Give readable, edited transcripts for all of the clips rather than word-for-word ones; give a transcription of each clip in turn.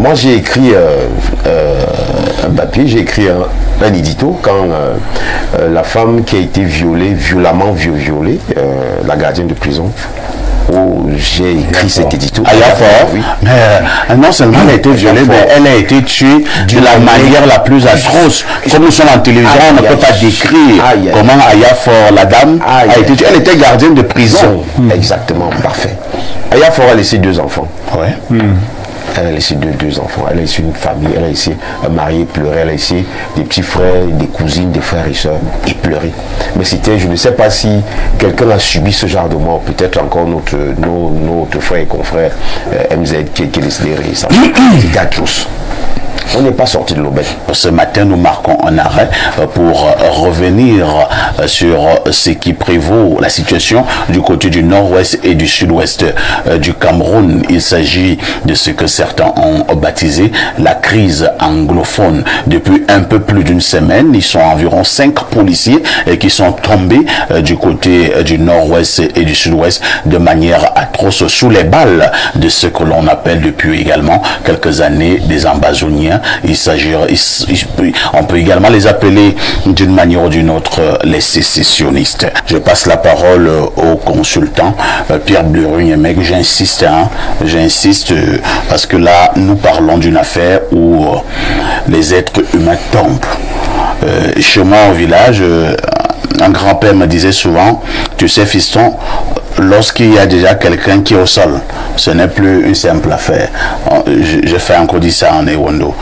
moi j'ai écrit un papier, j'ai écrit un édito quand la femme qui a été violemment violée, la gardienne de prison, où j'ai écrit cet édito. Ayafor, oui. Mais non seulement elle a été violée, mais elle a été tuée de la manière la plus atroce. Comme nous sommes en télévision, on ne peut pas décrire comment Ayafor, la dame, a été tuée. Elle était gardienne de prison. Exactement, parfait. Ayafor a laissé 2 enfants. Ouais. Elle a laissé deux enfants, elle a laissé une famille, elle a laissé un mari pleurer, elle a laissé des petits frères, des cousines, des frères et sœurs et pleurer. Mais c'était, je ne sais pas si quelqu'un a subi ce genre de mort, peut-être encore notre frère et confrère MZ qui est décédé récemment. C'était atroce. On n'est pas sorti de l'aubaine. Ce matin, nous marquons un arrêt pour revenir sur ce qui prévaut la situation du côté du nord-ouest et du sud-ouest du Cameroun. Il s'agit de ce que certains ont baptisé la crise anglophone. Depuis un peu plus d'une semaine, ils sont environ 5 policiers qui sont tombés du côté du nord-ouest et du sud-ouest de manière atroce sous les balles de ce que l'on appelle depuis également quelques années des ambazoniens. On peut également les appeler d'une manière ou d'une autre les sécessionnistes. Je passe la parole au consultant Pierre Bleurugne-Mec. J'insiste parce que là nous parlons d'une affaire où les êtres humains tombent. Chez moi au village, un grand-père me disait souvent, tu sais fiston, lorsqu'il y a déjà quelqu'un qui est au sol, ce n'est plus une simple affaire. Je fais encore dire ça en Ewondo.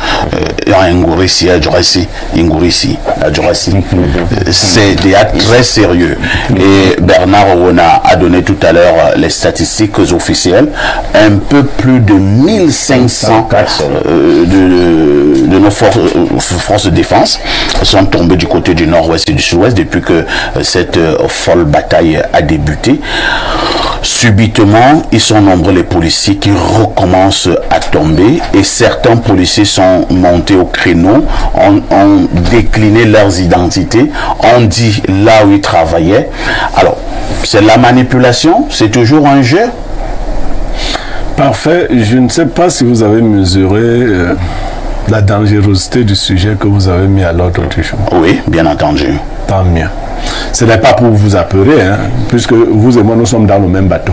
C'est déjà très sérieux. Et Bernard Owona a donné tout à l'heure les statistiques officielles. Un peu plus de 1500 de nos forces de défense sont tombées du côté du nord-ouest et du sud-ouest depuis que cette folle bataille a débuté. Subitement, ils sont nombreux les policiers qui recommencent à tomber et certains policiers sont montés au créneau, ont décliné leurs identités, ont dit là où ils travaillaient. Alors, c'est la manipulation, c'est toujours un jeu. Parfait. Je ne sais pas si vous avez mesuré la dangerosité du sujet que vous avez mis à l'ordre du jour. Oui, bien entendu. Tant mieux. Ce n'est pas pour vous apeurer, hein, puisque vous et moi, nous sommes dans le même bateau.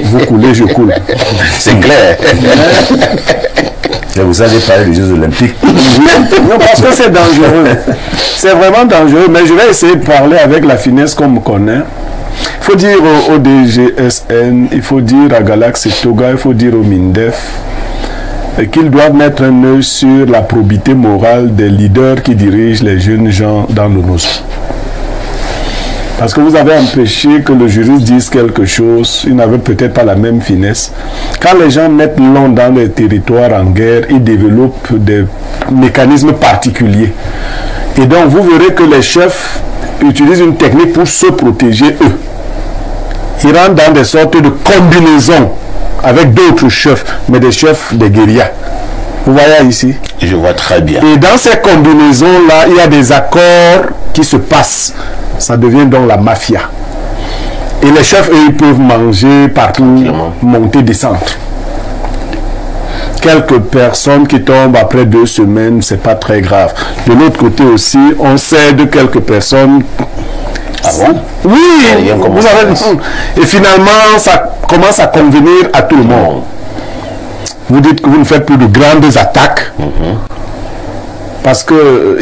Vous coulez, je coule. C'est clair. Vous savez parler des Jeux Olympiques. Non, parce que c'est dangereux. C'est vraiment dangereux, mais je vais essayer de parler avec la finesse qu'on me connaît. Il faut dire au DGSN, il faut dire à Galaxy Toga, il faut dire au MINDEF qu'ils doivent mettre un œil sur la probité morale des leaders qui dirigent les jeunes gens dans le NOS. Parce que vous avez empêché que le juriste dise quelque chose, il n'avait peut-être pas la même finesse. Quand les gens mettent l'on dans les territoires en guerre, ils développent des mécanismes particuliers. Et donc vous verrez que les chefs utilisent une technique pour se protéger eux. Ils rentrent dans des sortes de combinaisons avec d'autres chefs, mais des chefs des guérillas. Vous voyez ici? Je vois très bien. Et dans ces combinaisons-là, il y a des accords qui se passent. Ça devient donc la mafia. Et les chefs, eux, ils peuvent manger partout, monter, descendre. Quelques personnes qui tombent après 2 semaines, c'est pas très grave. De l'autre côté aussi, on cède quelques personnes. Ah bon? Oui, vous avez... Et finalement, ça commence à convenir à tout le monde. Vous dites que vous ne faites plus de grandes attaques. Parce qu'il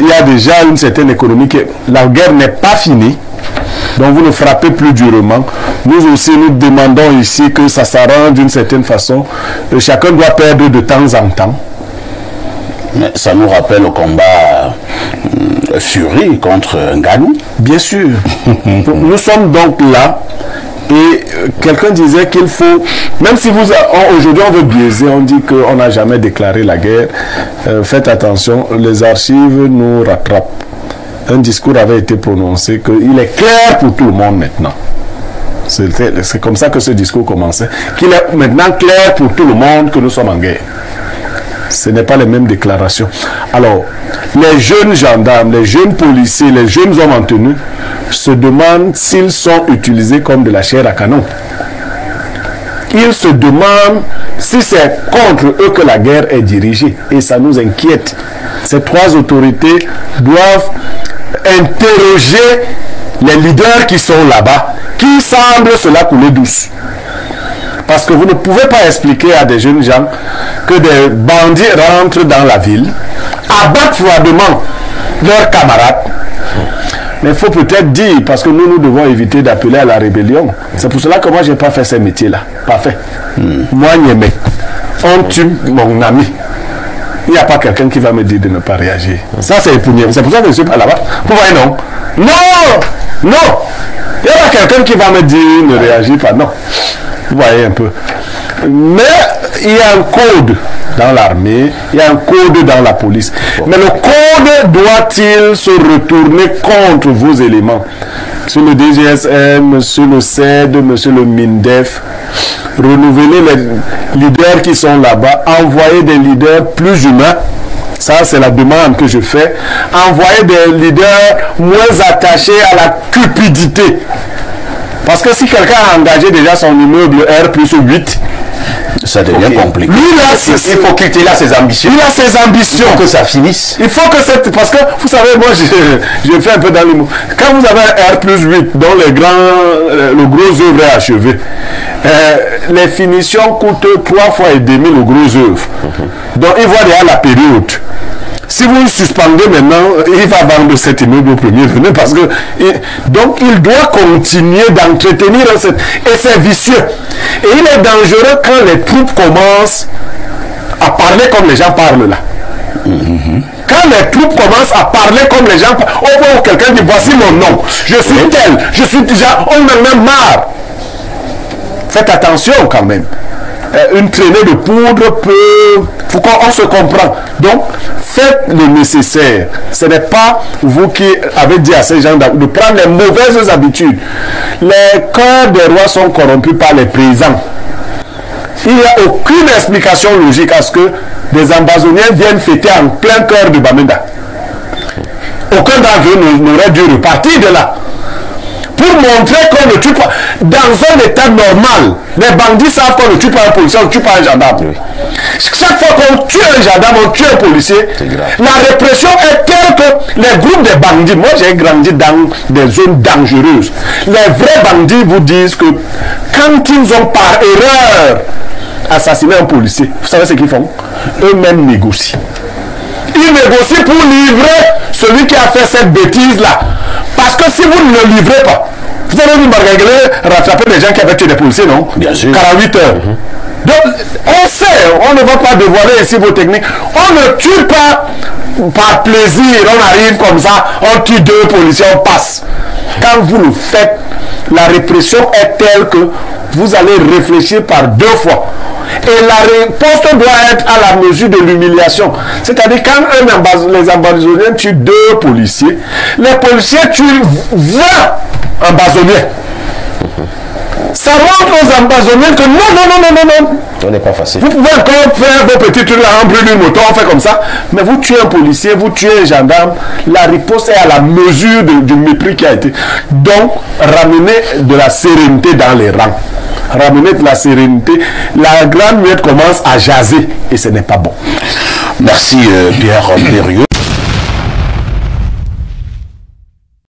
y a déjà une certaine économie. La guerre n'est pas finie. Donc vous ne frappez plus durement. Nous aussi, nous demandons ici que ça s'arrange d'une certaine façon. Chacun doit perdre de temps en temps. Mais ça nous rappelle le combat Fury contre Ngannou. Bien sûr. Nous sommes donc là. Et quelqu'un disait qu'il faut, même si vous, aujourd'hui on veut biaiser, on dit qu'on n'a jamais déclaré la guerre, faites attention, les archives nous rattrapent. Un discours avait été prononcé qu'il est clair pour tout le monde maintenant. C'est comme ça que ce discours commençait. Qu'il est maintenant clair pour tout le monde que nous sommes en guerre. Ce n'est pas les mêmes déclarations. Alors, les jeunes gendarmes, les jeunes policiers, les jeunes hommes en tenue se demandent s'ils sont utilisés comme de la chair à canon. Ils se demandent si c'est contre eux que la guerre est dirigée, et ça nous inquiète, ces trois autorités doivent interroger les leaders qui sont là-bas, qui semblent cela couler douce. Parce que vous ne pouvez pas expliquer à des jeunes gens que des bandits rentrent dans la ville, abattent froidement leurs camarades. Mais il faut peut-être dire, parce que nous devons éviter d'appeler à la rébellion. C'est pour cela que moi, je n'ai pas fait ces métiers-là. Pas fait. Moi, Niémé, on tue mon ami. Il n'y a pas quelqu'un qui va me dire de ne pas réagir. Ça, c'est pour Niémé. C'est pour ça que je ne suis pas là-bas. Vous voyez, non? Non! Non! Il n'y a pas quelqu'un qui va me dire ne réagis pas. Non. Vous voyez un peu. Mais il y a un code dans l'armée, il y a un code dans la police. Mais le code doit-il se retourner contre vos éléments? Monsieur le DGSN, monsieur le CED, monsieur le MINDEF, renouveler les leaders qui sont là-bas, envoyer des leaders plus humains. Ça, c'est la demande que je fais. Envoyer des leaders moins attachés à la cupidité. Parce que si quelqu'un a engagé déjà son immeuble R+8, ça devient compliqué. Lui, là, il faut qu'il ait ses ambitions. Il a ses ambitions. Il faut que ça finisse. Il faut que cette... Parce que, vous savez, moi, je fais un peu dans l'humour. Quand vous avez un R+8, dont le gros œuvre est achevé, les finitions coûtent 3 fois et demi le gros œuvre. Donc, il voit déjà la période. Si vous le suspendez maintenant, il va vendre cet immeuble au premier venu parce que... donc, il doit continuer d'entretenir et c'est vicieux. Et il est dangereux quand les troupes commencent à parler comme les gens parlent là. Quand les troupes commencent à parler comme les gens parlent, au point où quelqu'un dit voici mon nom, je suis tel, je suis déjà... On en a marre. Faites attention quand même. Une traînée de poudre peut... Faut qu'on se comprend. Donc, faites le nécessaire. Ce n'est pas vous qui avez dit à ces gens de prendre les mauvaises habitudes. Les cœurs des rois sont corrompus par les paysans. Il n'y a aucune explication logique à ce que des ambazoniens viennent fêter en plein cœur de Bamenda. Aucun d'entre eux n'aurait dû repartir de là. Pour montrer qu'on ne tue pas. Dans un état normal, les bandits savent qu'on ne tue pas un policier, on ne tue pas un gendarme. Oui. Chaque fois qu'on tue un gendarme, on tue un policier, la répression est telle que les groupes de bandits, moi j'ai grandi dans des zones dangereuses, les vrais bandits vous disent que quand ils ont par erreur assassiné un policier, vous savez ce qu'ils font? Eux-mêmes négocient. Ils négocient pour livrer celui qui a fait cette bêtise-là. Parce que si vous ne le livrez pas, vous allez vous rattraper des gens qui avaient tué des policiers, non? Bien sûr. 48 heures. Donc, on sait, on ne va pas dévoiler ici vos techniques. On ne tue pas par plaisir, on arrive comme ça, on tue 2 policiers, on passe. Quand vous le faites, la répression est telle que vous allez réfléchir par 2 fois. Et la réponse doit être à la mesure de l'humiliation. C'est-à-dire quand les ambazoniens tuent 2 policiers, les policiers tuent 20 ambazoniens. Ça montre aux ambazoniens que non. On n'est pas facile. Vous pouvez encore faire vos petits trucs là, en brûle une moto, on fait comme ça. Mais vous tuez un policier, vous tuez un gendarme, la riposte est à la mesure du mépris qui a été. Donc, ramenez de la sérénité dans les rangs. Ramener de la sérénité, la grande muette commence à jaser et ce n'est pas bon. Merci Pierre Berrieux.